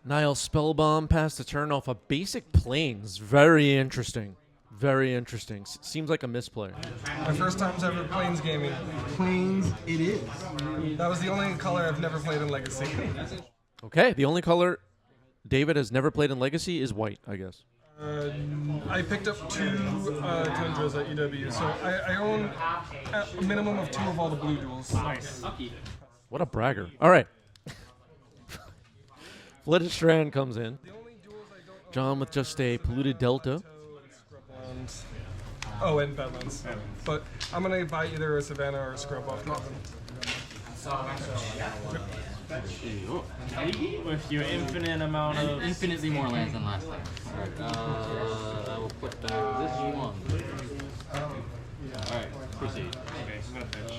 Nile Spellbomb passed the turn off a basic Plains. Very interesting. Very interesting. Seems like a misplay. My first time's ever Plains gaming. Plains, it is. That was the only color I've never played in Legacy. Okay, the only color David has never played in Legacy is white, I guess. I picked up 2 Tundras at EW, so I own a minimum of 2 of all the blue duels. Nice. What a bragger. All right. Flooded Strand comes in. John with just a Polluted Delta. Oh, and Badlands. But I'm going to buy either a Savannah or a Scrub off Common. With your infinite amount of... Infinitely more lands than last time. Alright, I will put back this one. Alright, proceed. Okay, I'm gonna pitch.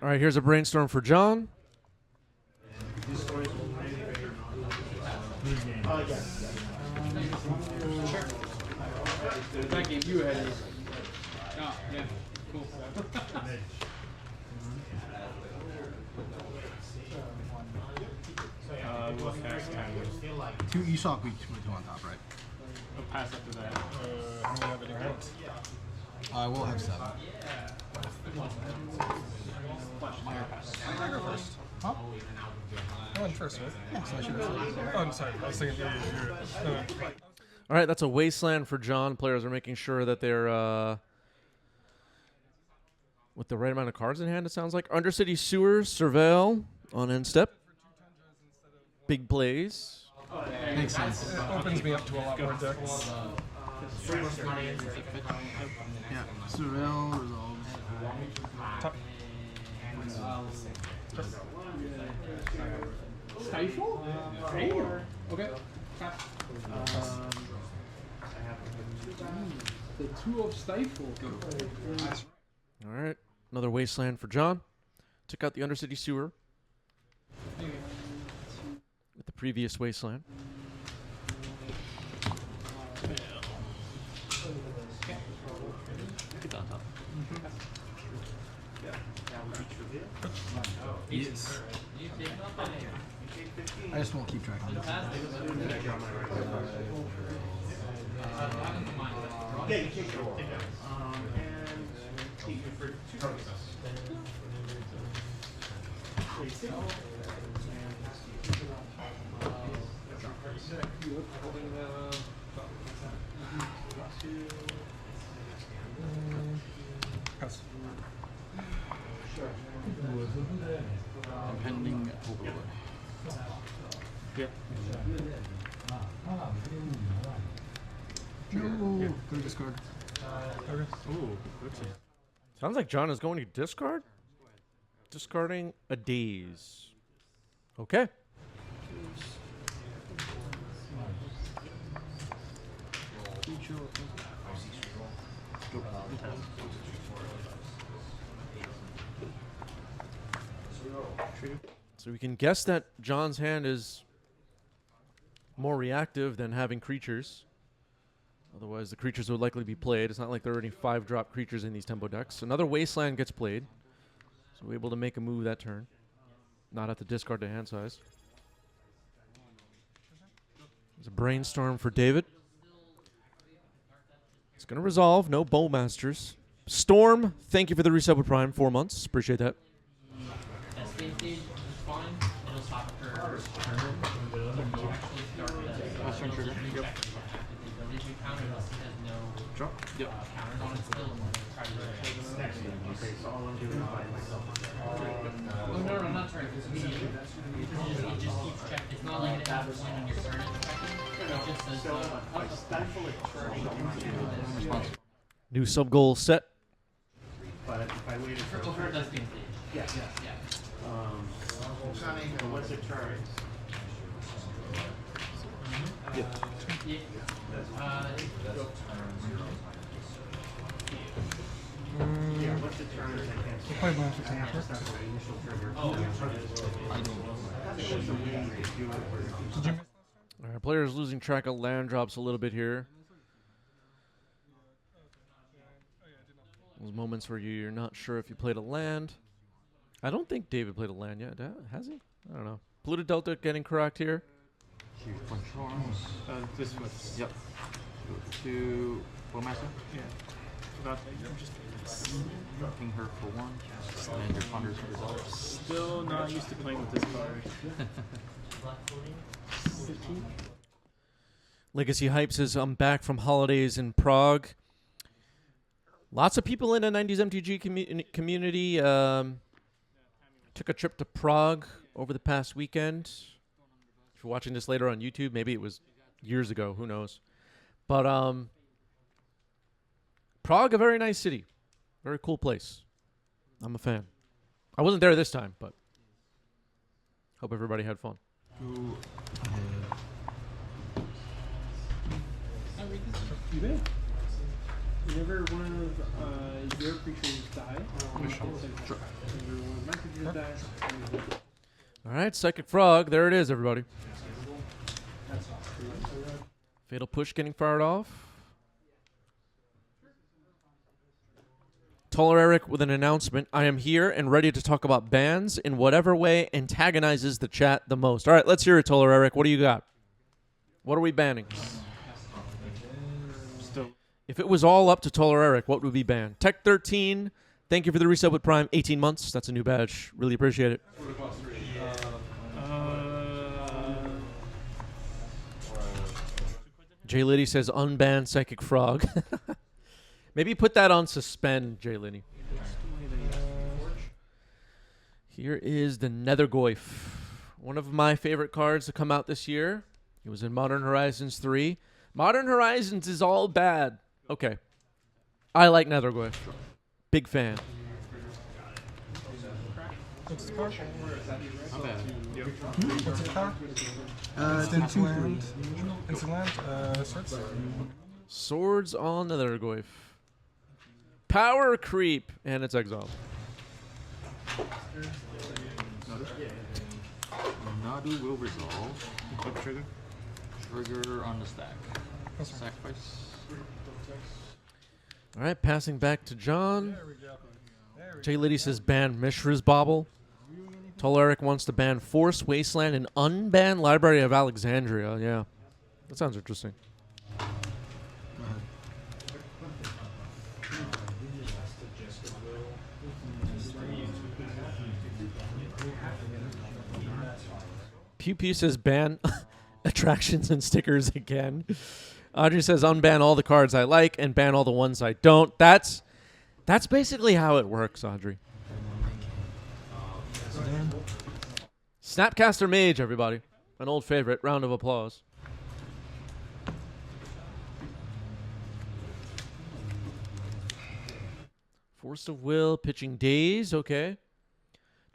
All right, here's a brainstorm for John. That gave you a headache. Oh, yeah. Cool. We'll cast 10. 2 Eshok, we 2 on top, right? We'll pass up to that. How many have in your hands? I will have 7. I go first. Huh? I went first, right? Yeah, so I should have. Oh, I'm sorry. I was thinking no. All right, that's a Wasteland for John. Players are making sure that they're with the right amount of cards in hand, it sounds like. Undercity Sewer, Surveil on end step. Big plays. Makes sense. It opens me up to a lot more decks. Yeah, Surveil resolves. Top. Stifle? Okay. The 2 of Stifle. All right, another Wasteland for John. Took out the Undercity Sewer with the previous Wasteland. Yes. I just won't keep track of it. Impending overlord. Yep. No, go to discard. Ooh, Sounds like John is going to discard. Discarding a Daze. Okay. So we can guess that John's hand is more reactive than having creatures. Otherwise, the creatures would likely be played. It's not like there are any 5-drop creatures in these tempo decks. Another Wasteland gets played. So we're able to make a move that turn. Not have to discard the hand size. There's a Brainstorm for David. It's going to resolve. No Bowmasters. Storm, thank you for the reset with Prime. 4 months. Appreciate that. Drop. Yep. Oh, no, not turn. It just keeps checking. It's not like it has a point on your turn. It just says, New sub-goal set. But if I waited for yeah. what's the turn? Yeah, what's the turn? We'll play blind for 10. I don't. Did you miss? All right, players losing track of land drops a little bit here. Those moments where you're not sure if you played a land. I don't think David played a land yet. Has he? I don't know. Polluted Delta getting correct here. Huge punch arms. This was. Yep. Go to Bowmaster. Yeah. Forgot that. King her for 1. And your ponders resolve. Still not used to playing with this card. 15? Legacy Hype says, I'm back from holidays in Prague. Lots of people in the 90s MTG community took a trip to Prague over the past weekend. If you're watching this later on YouTube, maybe it was years ago, who knows. But Prague, a very nice city. Very cool place. I'm a fan. I wasn't there this time, but hope everybody had fun. You did. Whenever one of your creatures die, whenever one of my creatures dies, All right, Psychic Frog. There it is, everybody. Fatal Push getting fired off. Taller Eric with an announcement. I am here and ready to talk about bans in whatever way antagonizes the chat the most. All right, let's hear it, Taller Eric. What do you got? What are we banning? still. If it was all up to Taller Eric, what would be banned? Tech 13, thank you for the resub with Prime. 18 months. That's a new badge. Really appreciate it. Jay Liddy says unban Psychic Frog. Maybe put that on suspend, Jay Liddy. Here is the Nethergoyf. One of my favorite cards to come out this year. It was in Modern Horizons 3. Modern Horizons is all bad. Okay. I like Nethergoyf. Big fan. What's the power? Not bad. What's the power? It's 2 land. Instant land. Swords. Swords on Nethergoyf. Power creep. And it's exiled. Nadu will resolve. Flip trigger. Trigger on the stack. Sacrifice. All right, passing back to John. There we go. Jay Liddy says ban Mishra's Bauble. Toleric wants to ban Force Wasteland and unban Library of Alexandria. Yeah, that sounds interesting. Pew Pew says ban attractions and stickers again. Audrey says unban all the cards I like and ban all the ones I don't. That's basically how it works, Audrey. Snapcaster Mage, everybody. An old favorite. Round of applause. Force of Will, pitching Daze. Okay.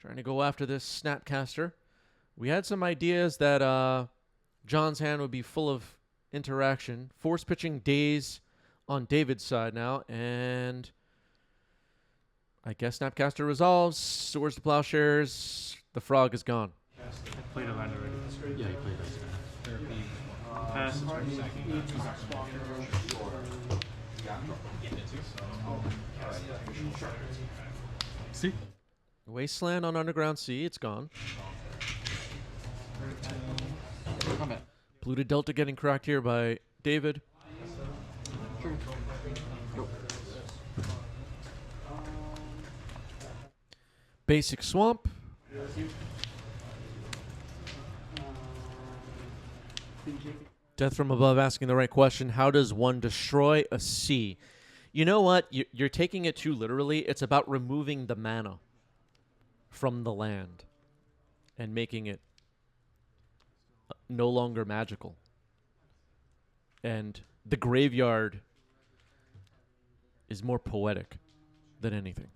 Trying to go after this Snapcaster. We had some ideas that John's hand would be full of interaction. Force pitching Daze on David's side now. And I guess Snapcaster resolves. Swords to Plowshares. The frog is gone. I played a land already. Yeah, he played that. Pass. See? Wasteland on Underground Sea. It's gone. Not bad. Polluted Delta getting cracked here by David. Basic Swamp. Death from Above asking the right question. How does one destroy a sea? You know what? You're taking it too literally. It's about removing the mana from the land and making it no longer magical. And the graveyard is more poetic than anything.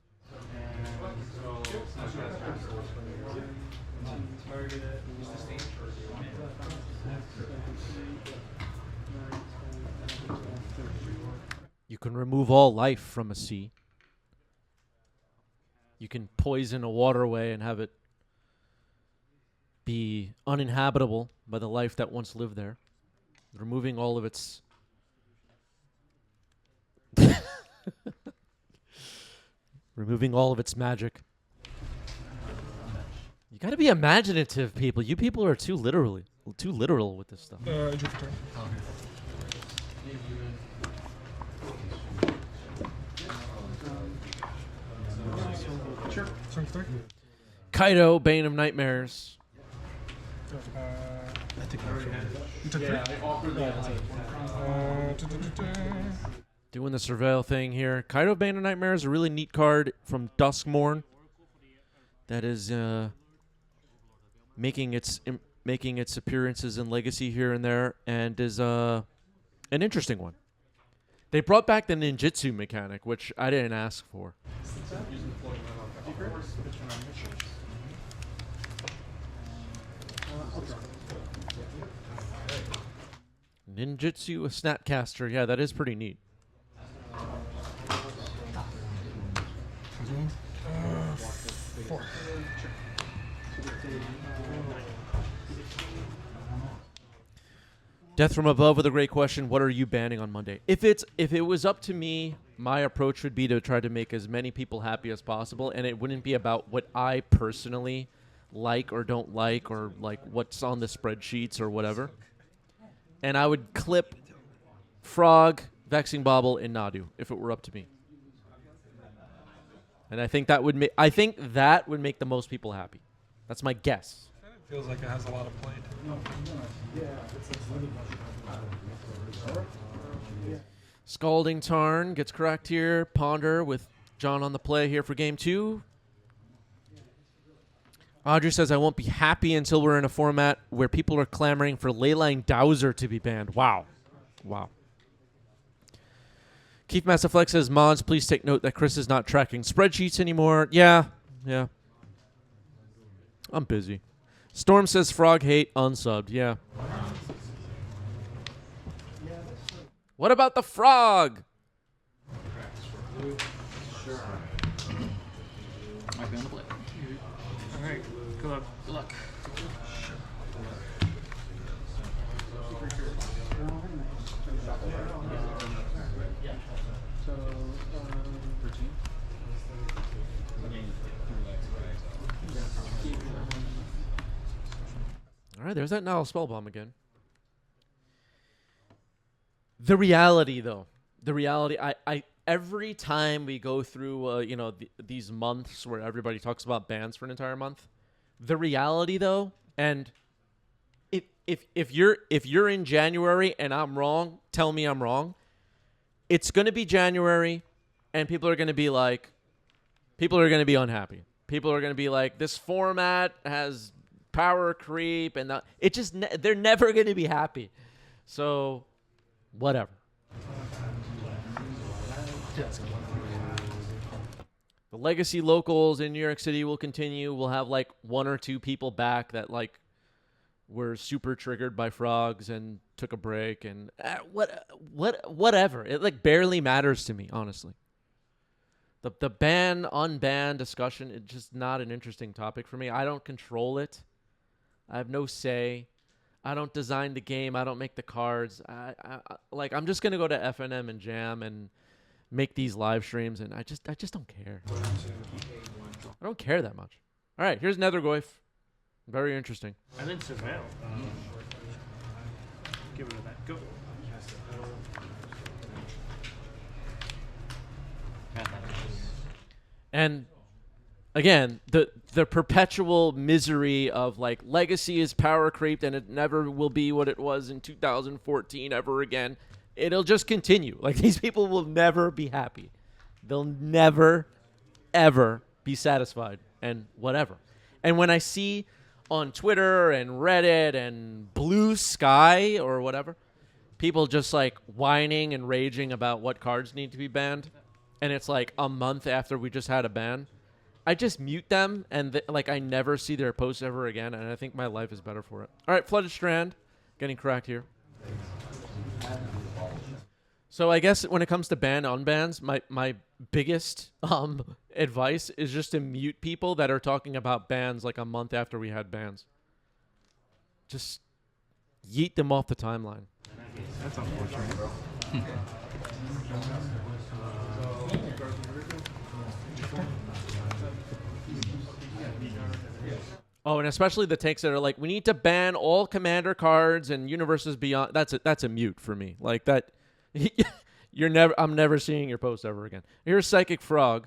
You can remove all life from a sea. You can poison a waterway and have it be uninhabitable by the life that once lived there, removing all of its removing all of its magic. You got to be imaginative, people. You people are too literal with this stuff. Jupiter. Sure. Swing 3. Kaido, Bane of Nightmares. I think You took 3. Doing the surveil thing here. Kaido, Bane of Nightmares, a really neat card from Duskmorn. That is making its appearances in Legacy here and there, and is an interesting one. They brought back the ninjutsu mechanic, which I didn't ask for. Ninjutsu, a Snapcaster. Yeah, that is pretty neat. Four. Death from Above with a great question. What are you banning on Monday? If it was up to me, my approach would be to try to make as many people happy as possible, and it wouldn't be about what I personally like or don't like, or like what's on the spreadsheets or whatever. And I would clip Frog, Vexing Bobble, and Nadu if it were up to me. And I think that would make the most people happy. That's my guess. It feels like it has a lot of play. Scalding Tarn gets cracked here. Ponder with John on the play here for game 2. Audrey says, I won't be happy until we're in a format where people are clamoring for Leyline Dowser to be banned. Wow. Wow. Keith Massaflex says, mods, please take note that Chris is not tracking spreadsheets anymore. Yeah. I'm busy. Storm says, Frog hate, unsubbed. Yeah. What about the frog? Might be on the play. Alright, good luck. Good luck. So, 13. All right, there's that Nile Spellbomb again. The reality, though. I every time we go through, these months where everybody talks about bans for an entire month, the reality, though, and if you're in January and I'm wrong, tell me I'm wrong. It's going to be January, and people are going to be unhappy. People are going to be like, this format has power creep, and they're never going to be happy. So, whatever. The Legacy locals in New York City will continue. We'll have like 1 or 2 people back that like were super triggered by frogs and took a break, and whatever. It like barely matters to me, honestly. The ban unban discussion, it's just not an interesting topic for me. I don't control it. I have no say. I don't design the game. I don't make the cards. I'm just gonna go to FNM and Jam and make these live streams, and I just don't care. I don't care that much. All right, here's Nethergoyf. Very interesting. And then Surveil. give it a back. Go. And again, the perpetual misery of like Legacy is power creeped and it never will be what it was in 2014 ever again. It'll just continue. Like, these people will never be happy. They'll never, ever be satisfied and whatever. And when I see on Twitter and Reddit and Blue Sky or whatever, people just like whining and raging about what cards need to be banned, and it's like a month after we just had a ban, I just mute them, and I never see their posts ever again, and I think my life is better for it. All right, Flooded Strand, getting cracked here. So I guess when it comes to ban unbans, my biggest advice is just to mute people that are talking about bans like a month after we had bans. just yeet them off the timeline. That's unfortunate. Oh, and especially the takes that are like, we need to ban all commander cards and universes beyond. That's a mute for me. Like that, I'm never seeing your post ever again. Here's Psychic Frog.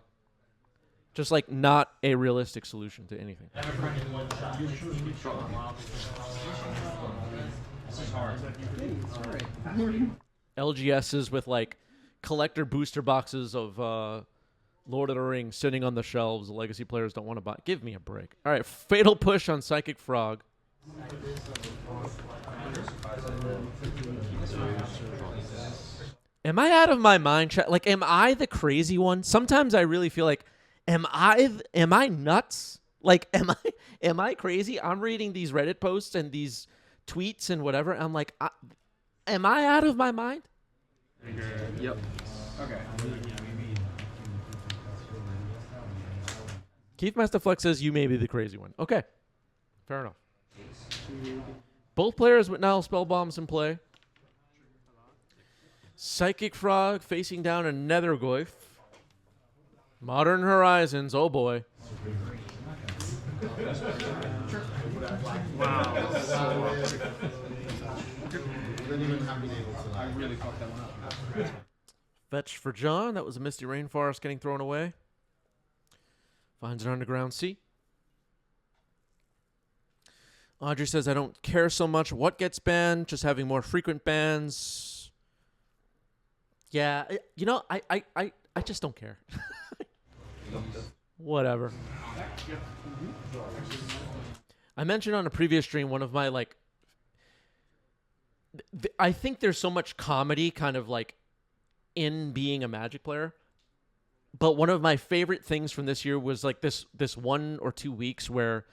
Just like not a realistic solution to anything. LGSs with like collector booster boxes of Lord of the Rings sitting on the shelves. The legacy players don't want to buy. Give me a break. All right, Fatal Push on Psychic Frog. Am I out of my mind? Like, am I the crazy one? Sometimes I really feel like, am I nuts? Like, am I crazy? I'm reading these Reddit posts and these tweets and whatever. And I'm like, am I out of my mind? Yep. Okay. Keith Masterflex says you may be the crazy one. Okay, fair enough. Both players with now spell bombs in play. Psychic Frog facing down a Nethergoyf. Modern Horizons, oh boy. I really fucked that one up. Fetch for John. That was a Misty Rainforest getting thrown away. Finds an Underground Sea. Audrey says, I don't care so much what gets banned, just having more frequent bans. Yeah, you know, I just don't care. Whatever. I mentioned on a previous stream one of my, like, I think there's so much comedy kind of like in being a Magic player. But one of my favorite things from this year was like this 1 or 2 weeks where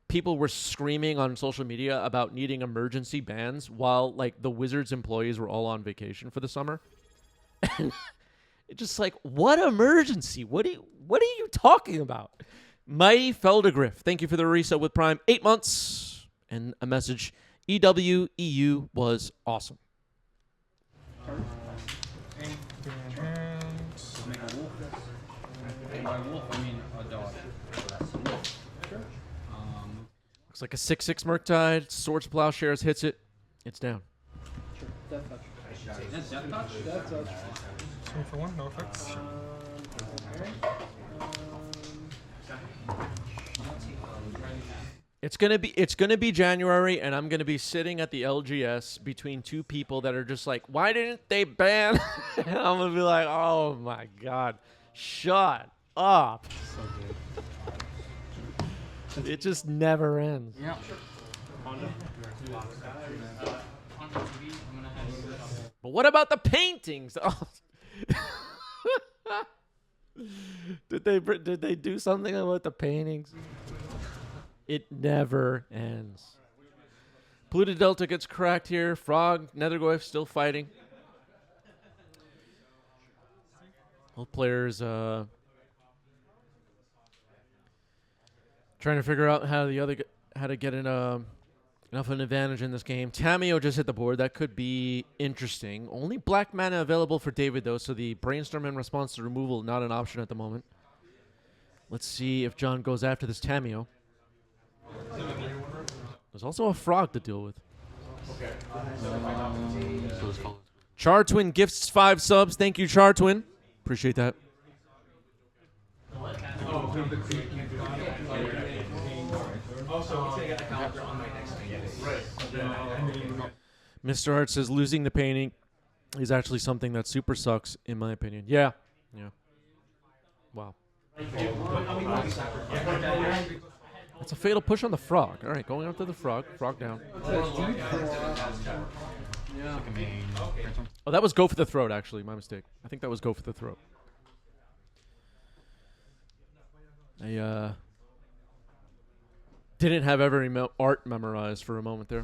people were screaming on social media about needing emergency bans while like the Wizards employees were all on vacation for the summer. And it's just like, what emergency? What are you talking about? Mighty Feldegriff, thank you for the reset with Prime. 8 months. And a message, EWEU was awesome. By wolf, I mean a dog. Looks like a 6/6 Murktide. Swords Plowshares hits it. It's down. Sure. Death touch. That's death touch? Death touch. 2 for 1, no effects. Okay. It's gonna be January, and I'm gonna be sitting at the LGS between two people that are just like, why didn't they ban? And I'm gonna be like, oh my god, shut up. So good. It just never ends. Yeah. But what about the paintings? Oh. Did they do something about the paintings? It never ends. Polluted Delta gets cracked here. Frog, Nethergoyf still fighting. Both players trying to figure out how to get enough of an advantage in this game. Tameo just hit the board. That could be interesting. Only black mana available for David, though, so the brainstorm in response to removal not an option at the moment. Let's see if John goes after this Tameo. There's also a frog to deal with. Char Twin gifts 5 subs. Thank you, Char Twin. Appreciate that. Mr. Hart says losing the painting is actually something that super sucks, in my opinion. Yeah. Wow. That's a fatal push on the frog. All right, going after the frog. Frog down. Oh, that was go for the throat, actually. My mistake. I think that was go for the throat. I didn't have every art memorized for a moment there.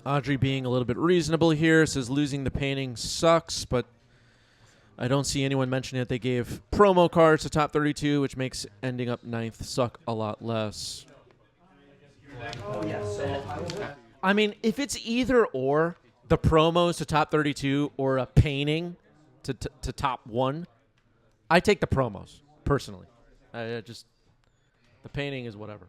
Audrey being a little bit reasonable here, says losing the painting sucks, but I don't see anyone mentioning that they gave promo cards to top 32, which makes ending up 9th suck a lot less. I mean, if it's either or, the promos to top 32 or a painting to top 1, I take the promos, personally. The painting is whatever.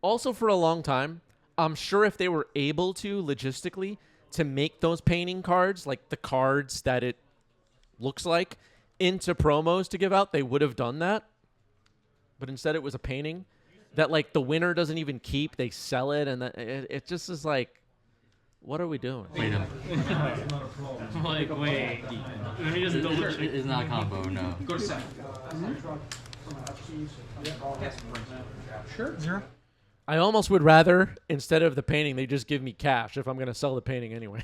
Also, for a long time, I'm sure if they were able to, logistically, to make those painting cards, like the cards that it looks like, into promos to give out, they would have done that. But instead it was a painting that, like, the winner doesn't even keep. They sell it, and it just is like, what are we doing? Wait a minute. Like, wait. Let me just double check. It's not a combo, no. Go to 7. Sure. 0. I almost would rather, instead of the painting, they just give me cash if I'm going to sell the painting anyway.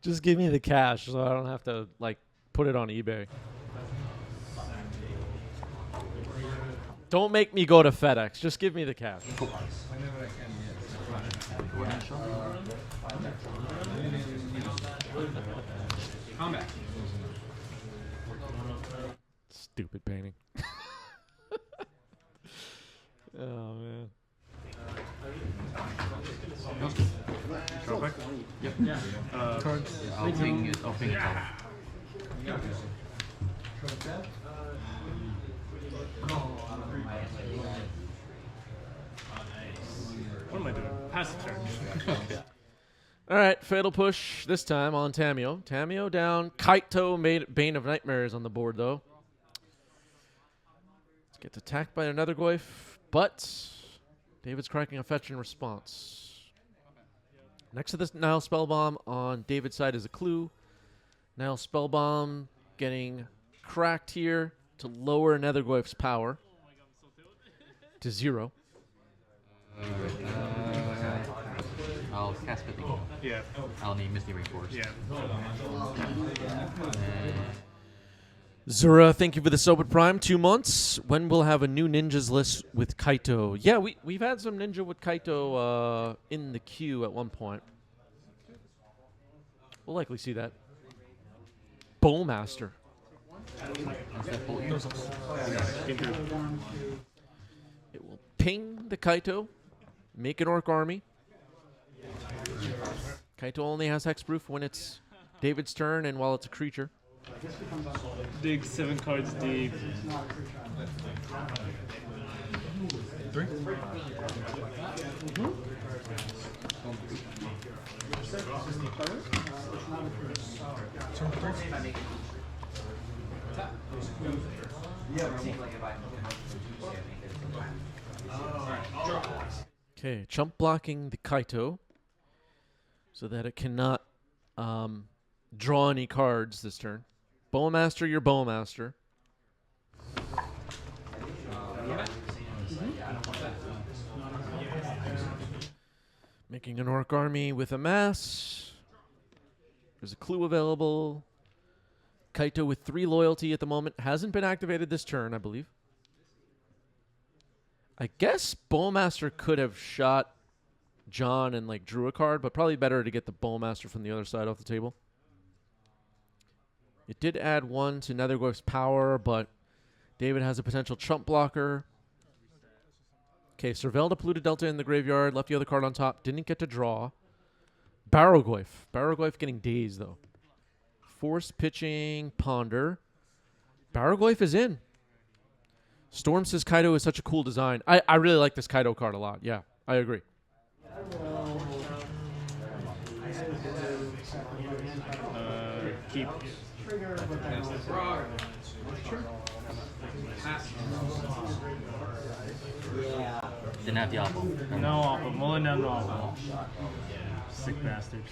Just give me the cash so I don't have to, like, put it on eBay. Don't make me go to FedEx. Just give me the cash. Combat. Stupid painting. Oh, man. I'll ping it off. What am I doing? Pass the turn. All right, Fatal Push this time on Tamio. Tamio down. Kaito made Bane of Nightmares on the board, though. Gets attacked by another Goyf, but David's cracking a fetch in response. Next to this Nile Spellbomb on David's side is a clue. Nile Spellbomb getting cracked here to lower Nethergoyf's power to 0. I'll cast Fitting. Yeah. I'll need Misty Reinforced. Yeah. Zura, thank you for the Sober Prime. 2 months. When we'll have a new ninjas list with Kaito? Yeah, we've had some ninja with Kaito in the queue at one point. We'll likely see that. Bowmaster. It will ping the Kaito, make an Orc army. Kaito only has hexproof when it's David's turn and while it's a creature. Dig 7 cards deep. 3. Turn 3. Okay, chump blocking the Kaito so that it cannot draw any cards this turn. Bowmaster, your Bowmaster. Making an Orc army with a mass. There's a clue available. Kaito with 3 loyalty at the moment. Hasn't been activated this turn, I believe. I guess Bowmaster could have shot John and, like, drew a card, but probably better to get the Bowmaster from the other side off the table. It did add 1 to Nethergoyf's power, but David has a potential chump blocker. Okay, Servelda Polluted Delta in the graveyard. Left the other card on top. Didn't get to draw. Barrowgoyf. Barrowgoyf getting dazed, though. Force pitching Ponder. Barrowgoyf is in. Storm says Kaito is such a cool design. I really like this Kaito card a lot. Yeah, I agree. Keep. Didn't have the Opal. No Opal. Mulling down the Opal. Sick bastard.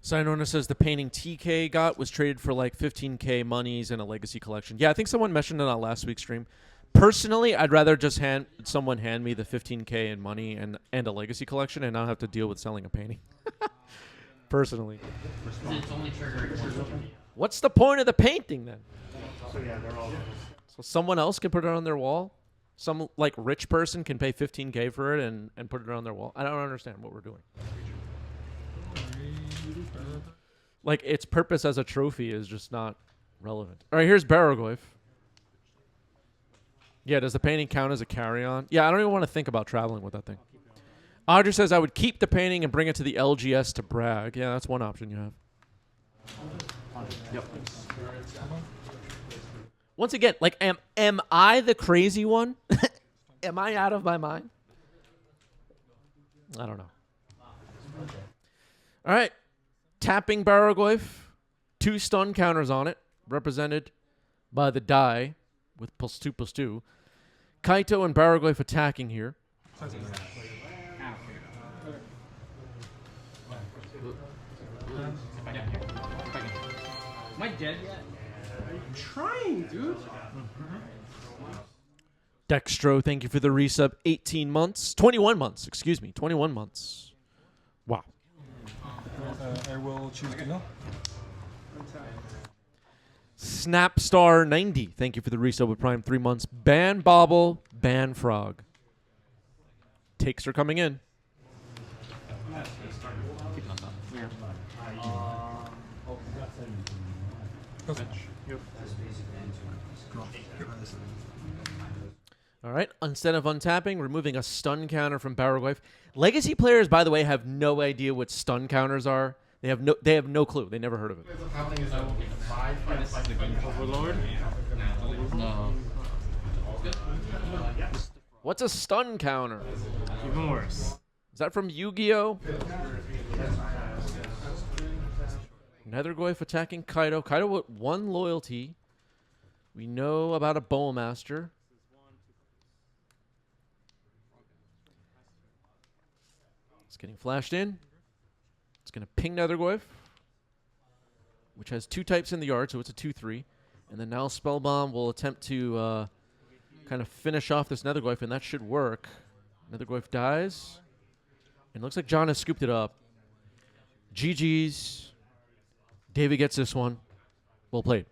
Sign owner says the painting TK got was traded for like 15K monies and a legacy collection. Yeah, I think someone mentioned it on last week's stream. Personally, I'd rather just someone hand me the 15K in money and a legacy collection and not have to deal with selling a painting. Personally. It's only triggering one. What's the point of the painting then? So yeah, they're all. So someone else can put it on their wall? Some like rich person can pay 15K for it and put it on their wall. I don't understand what we're doing. Like its purpose as a trophy is just not relevant. All right, here's Baraglyph. Yeah, does the painting count as a carry-on? Yeah, I don't even want to think about traveling with that thing. Audrey says I would keep the painting and bring it to the LGS to brag. Yeah, that's one option you have. Yep. Once again, like, am I the crazy one? Am I out of my mind? I don't know. All right. Tapping Baraglyph. 2 stun counters on it, represented by the die with +2/+2. Kaito and Baraglyph attacking here. Am I dead yet? I'm trying, dude. Dextro, thank you for the resub. 18 months. 21 months, excuse me. 21 months. Wow. I will choose to know. Snapstar 90, thank you for the resub with Prime 3 months. Ban Bobble, ban Frog. Takes are coming in. All right, instead of untapping, removing a stun counter from Baraglyph. Legacy players, by the way, have no idea what stun counters are. They have no clue. They never heard of it. Overlord? No. What's a stun counter? Even worse. Is that from Yu-Gi-Oh? Netherglyph attacking Kaito. Kaito with 1 loyalty. We know about a Bowmaster. It's getting flashed in. It's going to ping Netherglyph, which has 2 types in the yard, so it's a 2/3. And then now Spellbomb will attempt to kind of finish off this Netherglyph, and that should work. Netherglyph dies. And it looks like John has scooped it up. GG's. David gets this one. Well played.